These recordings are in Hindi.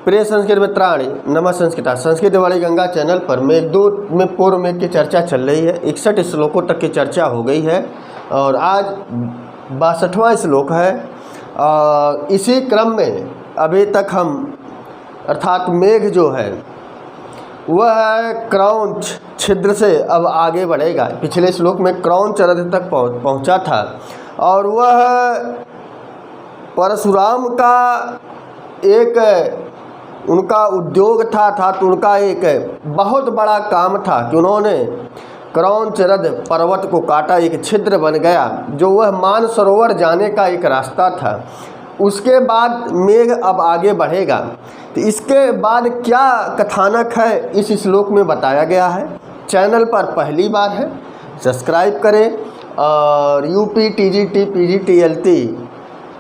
प्रिय संस्कृत मित्राणि नमः संस्कृता संस्कृत वाली गंगा चैनल पर मेघदूत में पूर्व मेघ की चर्चा चल रही है। 61 श्लोकों तक की चर्चा हो गई है और आज 62वां श्लोक है। इसी क्रम में अभी तक हम अर्थात मेघ जो है वह क्रौंच छिद्र से अब आगे बढ़ेगा। पिछले श्लोक में क्रौंच रथ तक पहुंचा था और वह परशुराम का एक उनका उद्योग था तो उनका एक बहुत बड़ा काम था कि उन्होंने क्रौंच रथ पर्वत को काटा, एक छिद्र बन गया जो वह मानसरोवर जाने का एक रास्ता था। उसके बाद मेघ अब आगे बढ़ेगा। तो इसके बाद क्या कथानक है इस श्लोक में बताया गया है। चैनल पर पहली बार है सब्सक्राइब करें और यूपी टीजीटी पीजीटीएलटी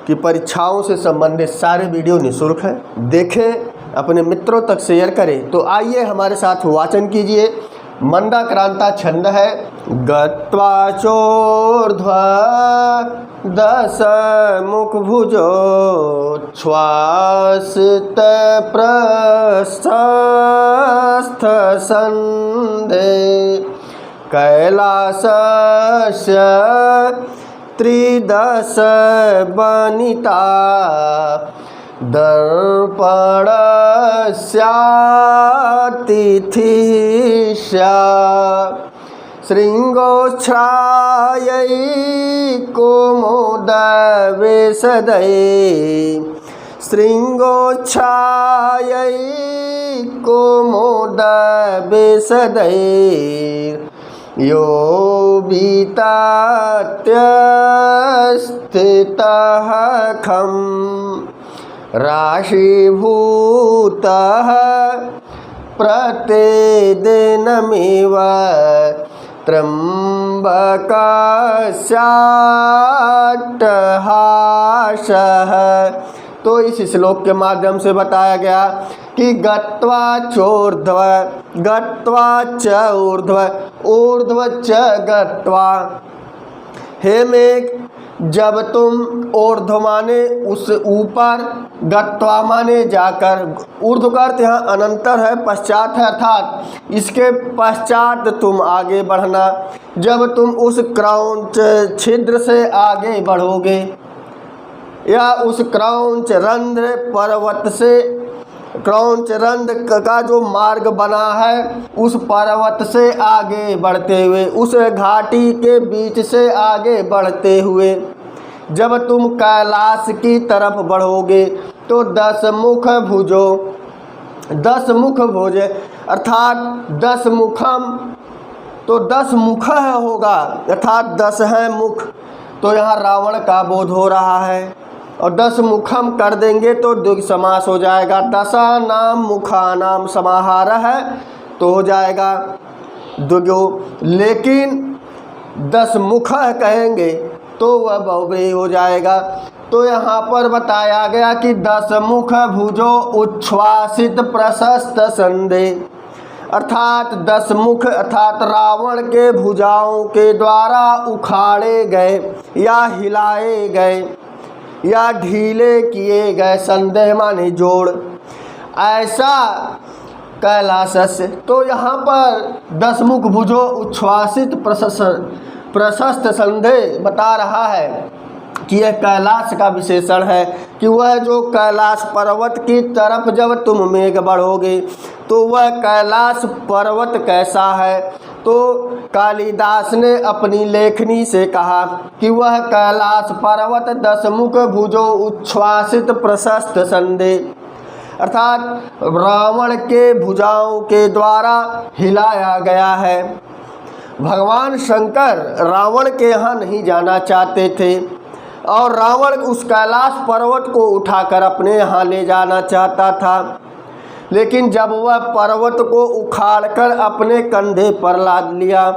की परीक्षाओं से संबंधित सारे वीडियो निःशुल्क हैं, देखें, अपने मित्रों तक शेयर करें। तो आइए हमारे साथ वाचन कीजिए। मंदाक्रांता छंद है। गत्वा चोर्ध्व दश मुख भुजो श्वासित प्रशस्त संधे कैलासस्य त्रिदश बनिता दर्पणस्यातिथिष्या शृङ्गोच्छ्रायै कुमुदविशदै शृङ्गोच्छ्रायै कुमुदविशदै यो वितत्यस्थितः खं राशीभूतः प्रतिदिनमिव त्र्यम्बकस्याट्टहासः। तो इस श्लोक के माध्यम से बताया गया कि गत्वा चोर्ध्व गत्वा च ऊर्ध्व ऊर्ध्व च गत्वा। हे मेघ, जब तुम ऊर्ध्व माने उस ऊपर, गत्वा माने जाकर, ऊर्ध्व का अर्थ यहाँ अनंतर है, पश्चात है, अर्थात इसके पश्चात तुम आगे बढ़ना। जब तुम उस क्रौंच छिद्र से आगे बढ़ोगे या उस क्रौंच रंध्र पर्वत से, क्रौंच रंध्र का जो मार्ग बना है उस पर्वत से आगे बढ़ते हुए, उस घाटी के बीच से आगे बढ़ते हुए जब तुम कैलाश की तरफ बढ़ोगे तो 10 मुख भुजो, 10 मुख भुजे अर्थात 10 मुखम, तो 10 मुख होगा अर्थात 10 है मुख। तो यहाँ रावण का बोध हो रहा है और 10 मुखम कर देंगे तो द्विग समास हो जाएगा। दशानाम मुखानाम समाहार है तो हो जाएगा द्विगो, लेकिन 10 मुख कहेंगे तो वह बहुव्रीहि हो जाएगा। तो यहाँ पर बताया गया कि 10 मुख भुजो उच्छ्वासित प्रशस्त संधे, अर्थात 10 मुख अर्थात रावण के भुजाओं के द्वारा उखाड़े गए या हिलाए गए या ढीले किए गए, संदेह माने जोड़, ऐसा कैलाश से। तो यहाँ पर 10 मुख भुजो उच्छ्वासित प्रशस्त संधे बता रहा है कि यह कैलाश का विशेषण है कि वह जो कैलाश पर्वत की तरफ जब तुम मेघ बढ़ोगे तो वह कैलाश पर्वत कैसा है। तो कालिदास ने अपनी लेखनी से कहा कि वह कैलाश पर्वत 10 मुख भुजो उच्छ्वासित प्रशस्त संधे, अर्थात रावण के भुजाओं के द्वारा हिलाया गया है। भगवान शंकर रावण के यहाँ नहीं जाना चाहते थे और रावण उस कैलाश पर्वत को उठाकर अपने यहाँ ले जाना चाहता था, लेकिन जब वह पर्वत को उखाड़कर अपने कंधे पर लाद लिया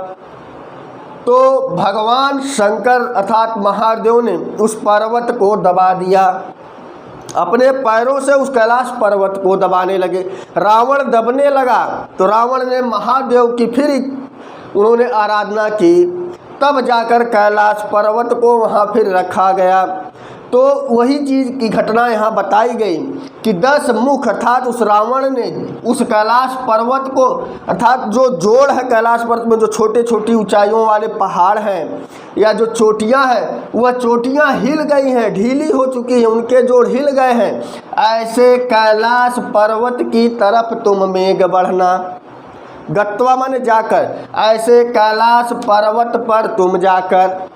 तो भगवान शंकर अर्थात महादेव ने उस पर्वत को दबा दिया, अपने पैरों से उस कैलाश पर्वत को दबाने लगे। रावण दबने लगा तो रावण ने महादेव की फिर उन्होंने आराधना की, तब जाकर कैलाश पर्वत को वहाँ फिर रखा गया। तो वही चीज़ की घटना यहाँ बताई गई कि 10 मुख अर्थात उस रावण ने उस कैलाश पर्वत को, अर्थात जो जोड़ है कैलाश पर्वत में, जो छोटे छोटी ऊंचाइयों वाले पहाड़ हैं या जो चोटियाँ हैं, वह चोटियाँ हिल गई हैं, ढीली हो चुकी हैं, उनके जोड़ हिल गए हैं। ऐसे कैलाश पर्वत की तरफ तुम मेघ बढ़ना, गत्वा माने जाकर, ऐसे कैलाश पर्वत पर तुम जाकर।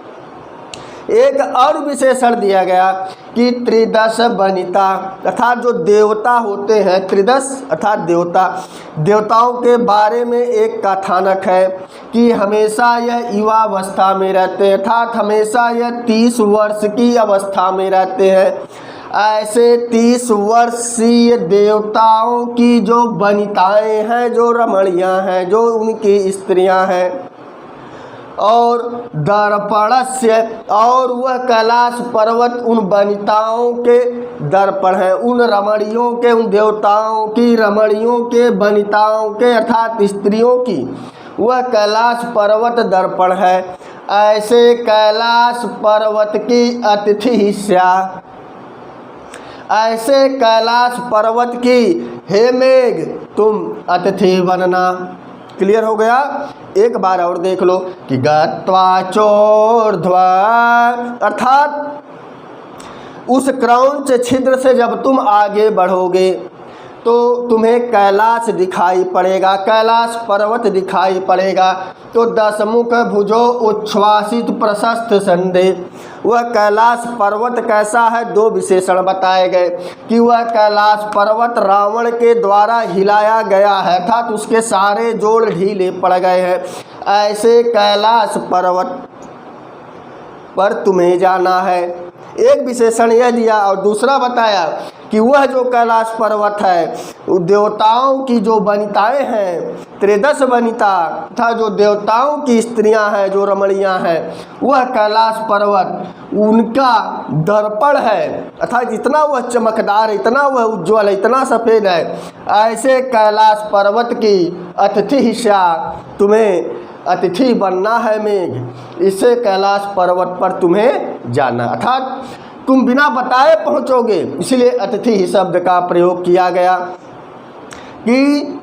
एक और विशेषण दिया गया कि त्रिदश वनिता, अर्थात जो देवता होते हैं, त्रिदश अर्थात देवता, देवताओं के बारे में एक कथानक है कि हमेशा यह युवावस्था में रहते हैं, अर्थात हमेशा यह 30 वर्ष की अवस्था में रहते हैं। ऐसे 30 वर्षीय देवताओं की जो वनिताएं हैं, जो रमणियां हैं, जो उनकी स्त्रियां हैं, और दर्पणस्य, और वह कैलाश पर्वत उन वनिताओं के दर्पण है, उन रमणियों के, उन देवताओं की रमणियों के, वनिताओं के अर्थात स्त्रियों की वह कैलाश पर्वत दर्पण है। ऐसे कैलाश पर्वत की अतिथि स्या, ऐसे कैलाश पर्वत की हे मेघ तुम अतिथि बनना। क्लियर हो गया? एक बार और देख लो कि गत्वा चोर्ध्व, अर्थात उस क्रौंच छिद्र से जब तुम आगे बढ़ोगे तो तुम्हें कैलाश दिखाई पड़ेगा, कैलाश पर्वत दिखाई पड़ेगा। तो 10 मुख भुजो उच्छ्वासित प्रशस्त संधे, वह कैलाश पर्वत कैसा है? 2 विशेषण बताए गए कि वह कैलाश पर्वत रावण के द्वारा हिलाया गया है, अर्थात उसके सारे जोड़ ढीले पड़ गए हैं। ऐसे कैलाश पर्वत पर तुम्हें जाना है, एक विशेषण यह दिया। और दूसरा बताया कि वह जो कैलाश पर्वत है, देवताओं की जो वनिताएं हैं, 13 वनिता तथा जो देवताओं की स्त्रियां हैं, जो रमणियां हैं, वह कैलाश पर्वत उनका दर्पण है, अर्थात इतना वह चमकदार है, इतना वह उज्ज्वल है, इतना सफ़ेद है। ऐसे कैलाश पर्वत की अतिथि हिस्सा, तुम्हें अतिथि बनना है मेघ, इससे कैलाश पर्वत पर तुम्हें जाना, अर्थात तुम बिना बताए पहुंचोगे, इसलिए अतिथि ही शब्द का प्रयोग किया गया कि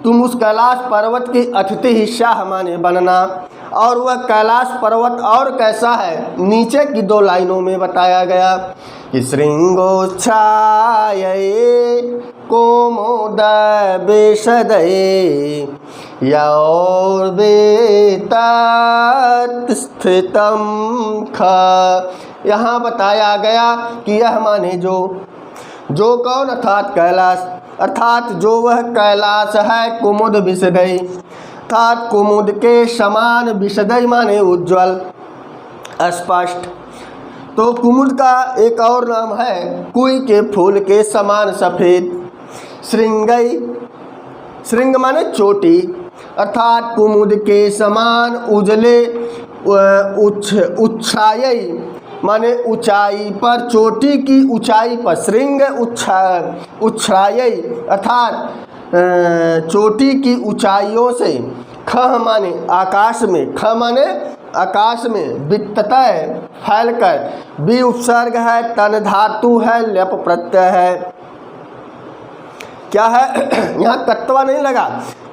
तुम उस कैलाश पर्वत की अतिथि हिस्सा हमारे बनना। और वह कैलाश पर्वत और कैसा है, नीचे की 2 लाइनों में बताया गया कि श्रृंगोच्छाये कोमोद विशदये यौर्वेतत् स्थितं ख। यहाँ बताया गया कि यह माने जो कौन, अर्थात कैलाश, अर्थात जो वह कैलाश है कुमुद विशदय, अर्थात कुमुद के समान, विशदय माने उज्ज्वल स्पष्ट। तो कुमुद का एक और नाम है कुई के फूल के समान सफ़ेद। श्रृंगई, श्रृंग माने चोटी, अर्थात कुमुद के समान उजले, उच्छाई माने ऊंचाई पर, चोटी की ऊंचाई पर, श्रृंग उच्छाई अर्थात चोटी की ऊंचाइयों से। ख माने आकाश में, ख माने आकाश में, वित्ततः फैलकर, बी उपसर्ग है, तन धातु है, लेप प्रत्यय है। क्या है? यहाँ कत्वा नहीं लगा।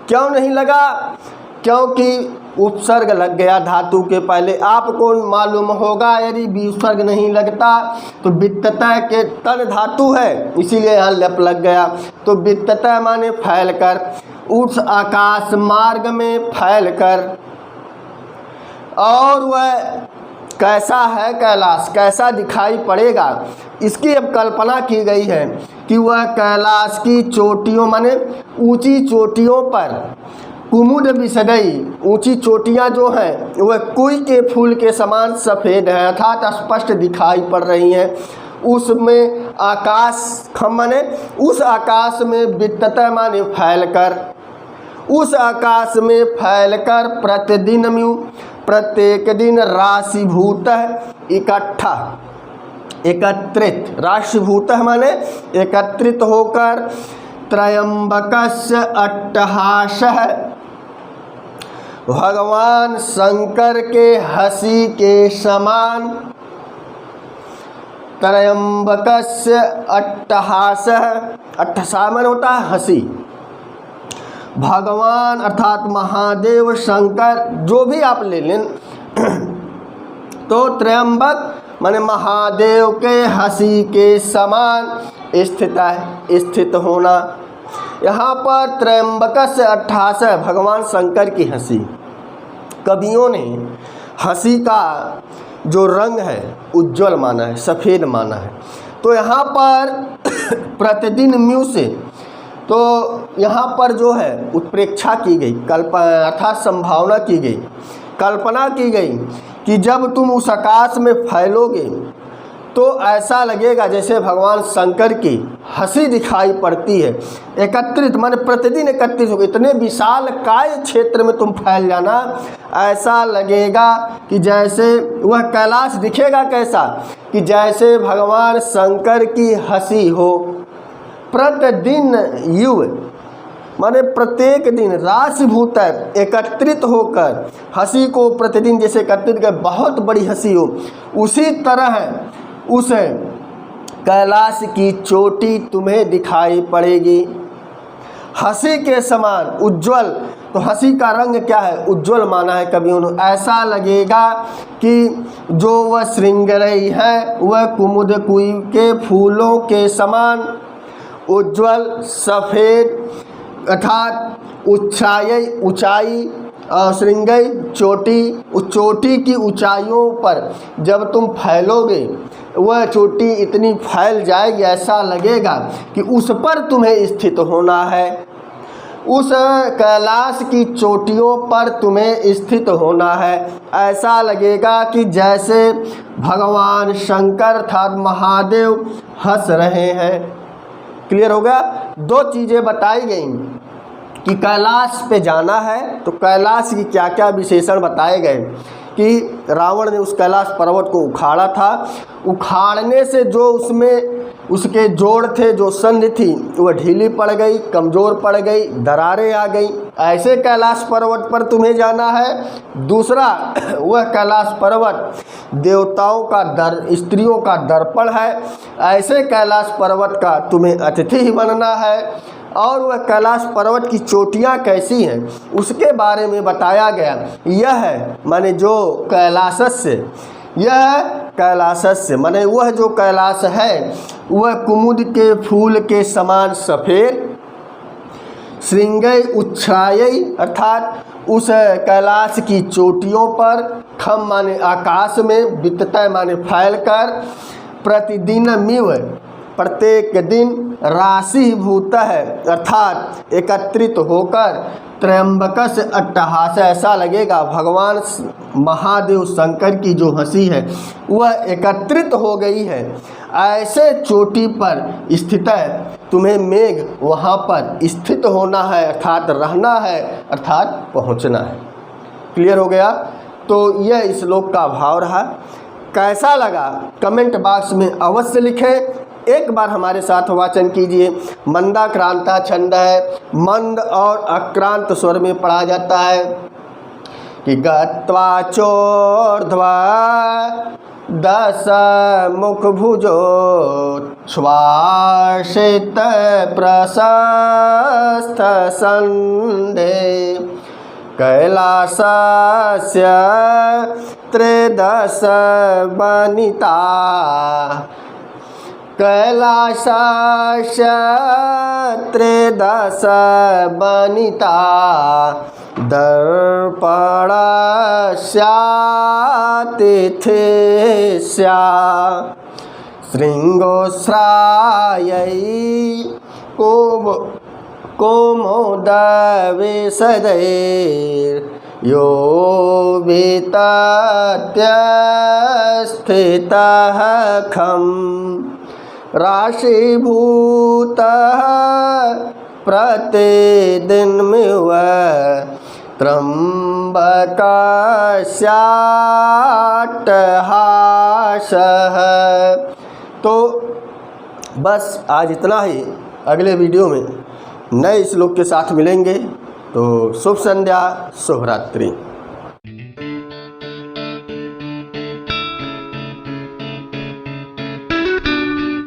क्यों नहीं लगा? क्योंकि उपसर्ग लग गया धातु के पहले। आपको मालूम होगा यदि विसर्ग नहीं लगता तो वित्ततः के तन धातु है, इसीलिए यहाँ लेप लग गया। तो वित्ततः माने फैलकर, उस आकाश मार्ग में फैलकर। और वह कैसा है कैलाश, कैसा दिखाई पड़ेगा, इसकी अब कल्पना की गई है कि वह कैलाश की चोटियों माने ऊंची चोटियों पर, कुमुद विशदई, ऊंची चोटियां जो हैं वह कुई के फूल के समान सफ़ेद हैं, अर्थात स्पष्ट दिखाई पड़ रही हैं। उसमें आकाश, माने उस आकाश में, वित्ततः माने फैलकर, उस आकाश में फैलकर, प्रतिदिन प्रत्येक दिन राशिभूत इकट्ठा, एकत्रित, राशिभूत माने एकत्रित होकर, त्रयंबकस्य अट्टहासः, भगवान शंकर के हंसी के समान, त्र्यंबकस्य अट्टहासः, अट्टहास मन होता है हंसी। भगवान अर्थात महादेव शंकर जो भी आप ले लें, तो त्र्यंबक माने महादेव के हंसी के समान स्थित है, स्थित होना। यहाँ पर त्र्यंबकस्य अट्टहासः भगवान शंकर की हंसी। कवियों ने हंसी का जो रंग है उज्ज्वल माना है, सफ़ेद माना है। तो यहाँ पर प्रतिदिन म्यू से, तो यहाँ पर जो है उत्प्रेक्षा की गई, अर्थात संभावना की गई, कल्पना की गई कि जब तुम उस आकाश में फैलोगे तो ऐसा लगेगा जैसे भगवान शंकर की हंसी दिखाई पड़ती है। एकत्रित माने प्रतिदिन एकत्रित हो, इतने विशाल काय क्षेत्र में तुम फैल जाना, ऐसा लगेगा कि जैसे वह कैलाश दिखेगा कैसा, कि जैसे भगवान शंकर की हंसी हो। प्रतिदिन युव माने प्रत्येक दिन राशिभूत एकत्रित होकर हंसी को प्रतिदिन जैसे एकत्रित कर बहुत बड़ी हंसी हो, उसी तरह उस कैलाश की चोटी तुम्हें दिखाई पड़ेगी हंसी के समान उज्ज्वल। तो हंसी का रंग क्या है? उज्ज्वल माना है कवियों ने। ऐसा लगेगा कि जो वह श्रृंगरई है वह कुमुद कुई के फूलों के समान उज्ज्वल सफ़ेद, अर्थात ऊंचाई और श्रृंगई चोटी, उस चोटी की ऊंचाइयों पर जब तुम फैलोगे वह चोटी इतनी फैल जाएगी, ऐसा लगेगा कि उस पर तुम्हें स्थित होना है, उस कैलाश की चोटियों पर तुम्हें स्थित होना है। ऐसा लगेगा कि जैसे भगवान शंकर अर्थात महादेव हंस रहे हैं। क्लियर हो गया? दो चीज़ें बताई गई कि कैलाश पे जाना है, तो कैलाश की क्या क्या विशेषण बताए गए कि रावण ने उस कैलाश पर्वत को उखाड़ा था, उखाड़ने से जो उसमें उसके जोड़ थे, जो संधि थी, वह ढीली पड़ गई, कमज़ोर पड़ गई, दरारें आ गई। ऐसे कैलाश पर्वत पर तुम्हें जाना है। दूसरा, वह कैलाश पर्वत देवताओं का स्त्रियों का दर्पण है, ऐसे कैलाश पर्वत का तुम्हें अतिथि ही बनना है। और वह कैलाश पर्वत की चोटियाँ कैसी हैं उसके बारे में बताया गया। यह है माने जो कैलाशस्य, यह कैलाशस्य माने वह जो कैलाश है वह कुमुद के फूल के समान सफ़ेद, श्रृंगई उच्छ्रायई अर्थात उस कैलाश की चोटियों पर, खम माने आकाश में, विततय माने फैलकर, प्रतिदिन मिव प्रत्येक दिन, राशिभूत है अर्थात एकत्रित होकर, त्र्यंबकस्य अट्टहास ऐसा लगेगा भगवान महादेव शंकर की जो हंसी है वह एकत्रित हो गई है, ऐसे चोटी पर स्थित है। तुम्हें मेघ वहाँ पर स्थित होना है अर्थात रहना है, अर्थात पहुँचना है। क्लियर हो गया? तो यह श्लोक का भाव रहा। कैसा लगा कमेंट बॉक्स में अवश्य लिखें। एक बार हमारे साथ वाचन कीजिए। मंदाक्रांता छंद है, मंद और अक्रांत स्वर में पढ़ा जाता है कि गत्वा चोर्ध्वा दश मुख भुजो श्वासित प्रशस्त संदे कैलासस्य त्रिदश वनिता कैलासस्य त्रिदश वनिता दर्पणस्यातिथिस्या शृङ्गोस्रायै कोमोदविशदैर्यो वितत्यस्थितः खम् राशिभूतः प्रतिदिनमिव त्र्यंबकस्याट्टहासः। तो बस आज इतना ही। अगले वीडियो में नए श्लोक के साथ मिलेंगे। तो शुभ संध्या, शुभ रात्रि।